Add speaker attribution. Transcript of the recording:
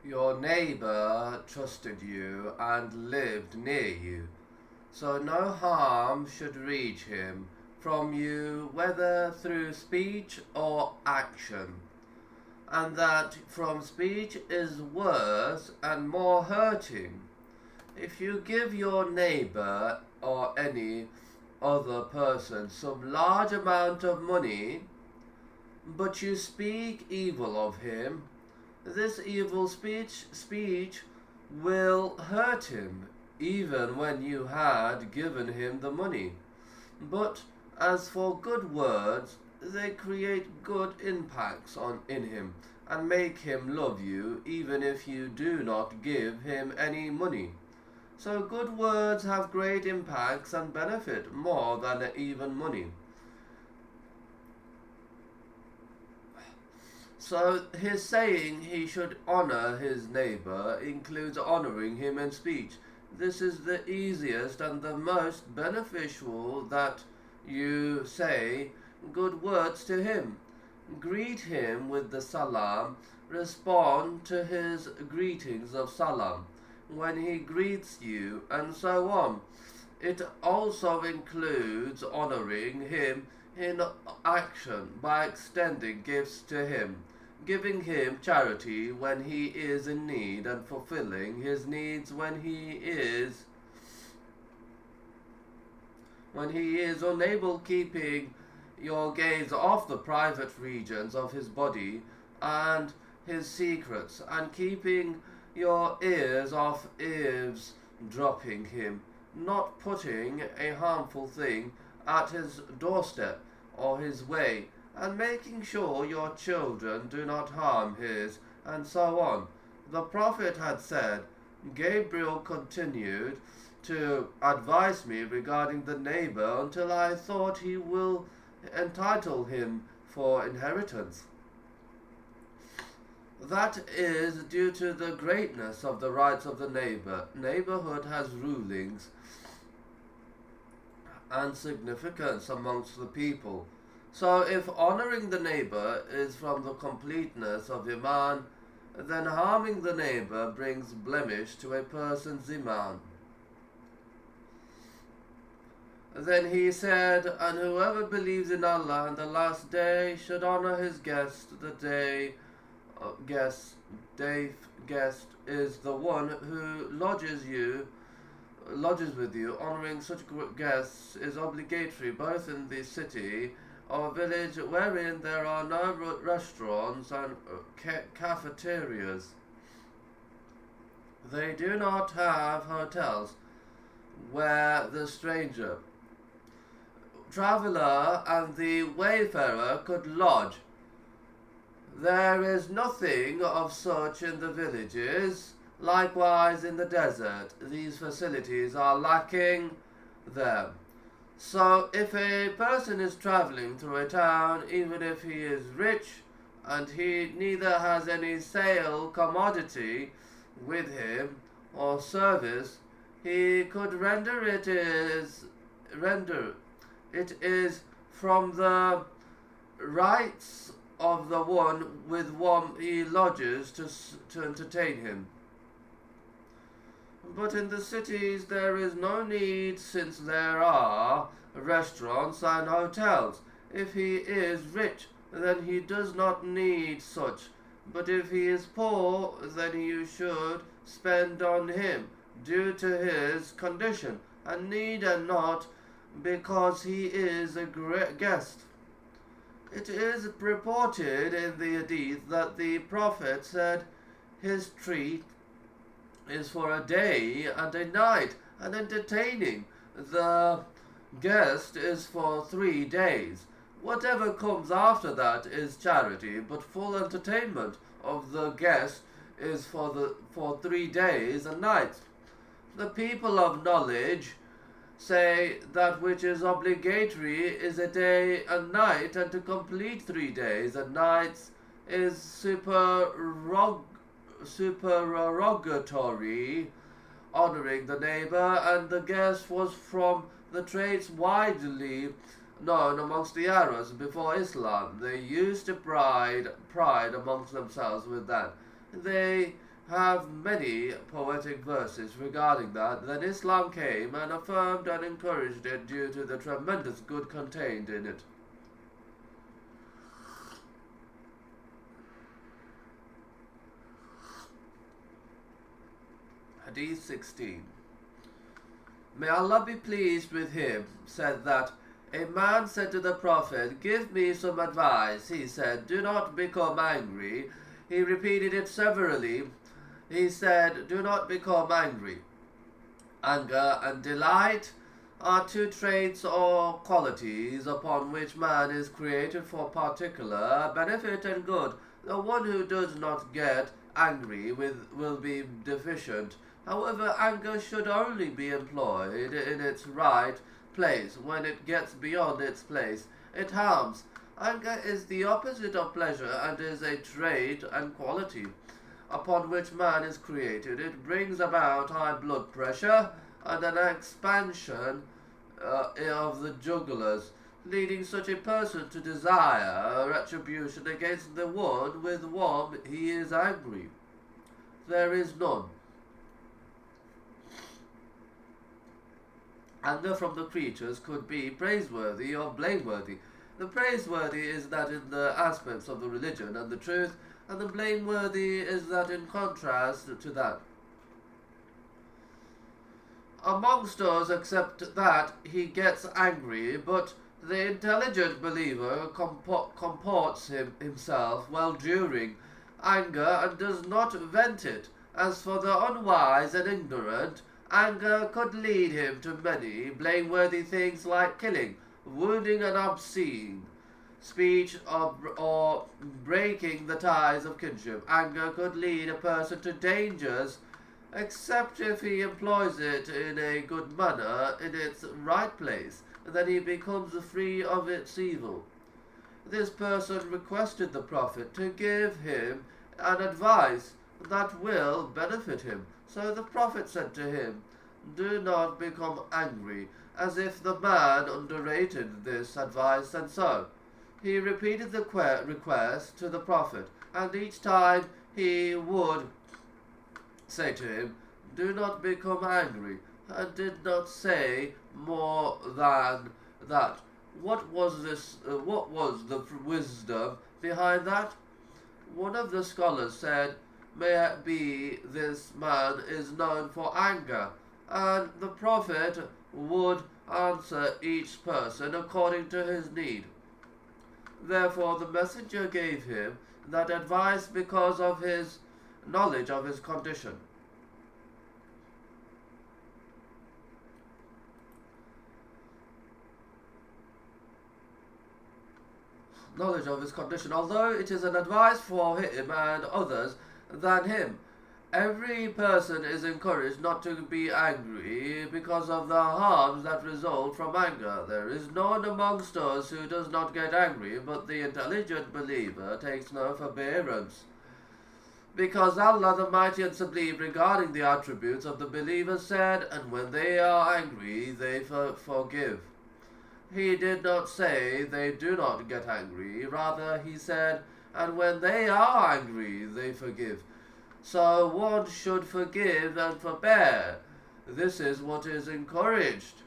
Speaker 1: Your neighbor trusted you and lived near you, so no harm should reach him from you, whether through speech or action, and that from speech is worse and more hurting. If you give your neighbor or any other person some large amount of money, but you speak evil of him, this evil speech will hurt him, even when you had given him the money. But as for good words, they create good impacts in him and make him love you, even if you do not give him any money. So good words have great impacts and benefit more than even money. So his saying he should honor his neighbor includes honoring him in speech. This is the easiest and the most beneficial, that you say good words to him. Greet him with the salam, respond to his greetings of salam when he greets you, and so on. It also includes honoring him in action by extending gifts to him, giving him charity when he is in need, and fulfilling his needs when he is unable, keeping your gaze off the private regions of his body and his secrets, and keeping your ears off eavesdropping him, not putting a harmful thing at his doorstep or his way, and making sure your children do not harm his, and so on. The Prophet had said, Gabriel continued to advise me regarding the neighbor until I thought he will entitle him for inheritance. That is due to the greatness of the rights of the neighbor. Neighborhood has rulings and significance amongst the people. So if honoring the neighbor is from the completeness of Iman, then harming the neighbor brings blemish to a person's Iman. Then he said, and whoever believes in Allah and the last day should honor his guest. The guest is the one who lodges with you. Honoring such guests is obligatory both in the city or village wherein there are no restaurants and cafeterias. They do not have hotels where the stranger, traveller and the wayfarer could lodge. There is nothing of such in the villages. Likewise in the desert, these facilities are lacking there. So if a person is travelling through a town, even if he is rich, and he neither has any sale commodity with him or service, he could render it is from the rights of the one with whom he lodges to entertain him. But in the cities there is no need, since there are restaurants and hotels. If he is rich, then he does not need such. But if he is poor, then you should spend on him due to his condition, and need and not because he is a guest. It is reported in the Hadith that the Prophet said, his treat is for a day and a night, and entertaining the guest is for 3 days. Whatever comes after that is charity, but full entertainment of the guest is for 3 days and nights. The people of knowledge say that which is obligatory is a day and night, and to complete 3 days and nights is supererogatory. Honoring the neighbor and the guest was from the traits widely known amongst the Arabs before Islam. They used to pride amongst themselves with that. They have many poetic verses regarding that. Then Islam came and affirmed and encouraged it due to the tremendous good contained in it. Hadith 16. May Allah be pleased with him, said that a man said to the Prophet, "Give me some advice." He said, "Do not become angry." He repeated it severally. He said, "Do not become angry." Anger and delight are two traits or qualities upon which man is created for particular benefit and good. The one who does not get angry will be deficient. However, anger should only be employed in its right place. When it gets beyond its place, it harms. Anger is the opposite of pleasure and is a trait and quality upon which man is created. It brings about high blood pressure and an expansion of the jugulars, leading such a person to desire retribution against the one with whom he is angry. There is none. Anger from the creatures could be praiseworthy or blameworthy. The praiseworthy is that in the aspects of the religion and the truth, and the blameworthy is that in contrast to that. Amongst us accept that he gets angry, but the intelligent believer comports himself well during anger and does not vent it. As for the unwise and ignorant, anger could lead him to many blameworthy things like killing, wounding, and obscene speech, or breaking the ties of kinship. Anger could lead a person to dangers, except if he employs it in a good manner, in its right place, then he becomes free of its evil. This person requested the Prophet to give him an advice that will benefit him. So the Prophet said to him, "Do not become angry," as if the man underrated this advice, and so he repeated the request to the Prophet, and each time he would say to him, "Do not become angry," and did not say more than that. What was the wisdom behind that? One of the scholars said, "May it be this man is known for anger," and the Prophet would answer each person according to his need. Therefore the messenger gave him that advice because of his knowledge of his condition. Although it is an advice for him and others than him. Every person is encouraged not to be angry because of the harms that result from anger. There is no one amongst us who does not get angry, but the intelligent believer takes no forbearance. Because Allah the Mighty and Sublime, regarding the attributes of the believers, said, "And when they are angry, they forgive." He did not say they do not get angry. Rather, he said, "And when they are angry, they forgive." So one should forgive and forbear. This is what is encouraged.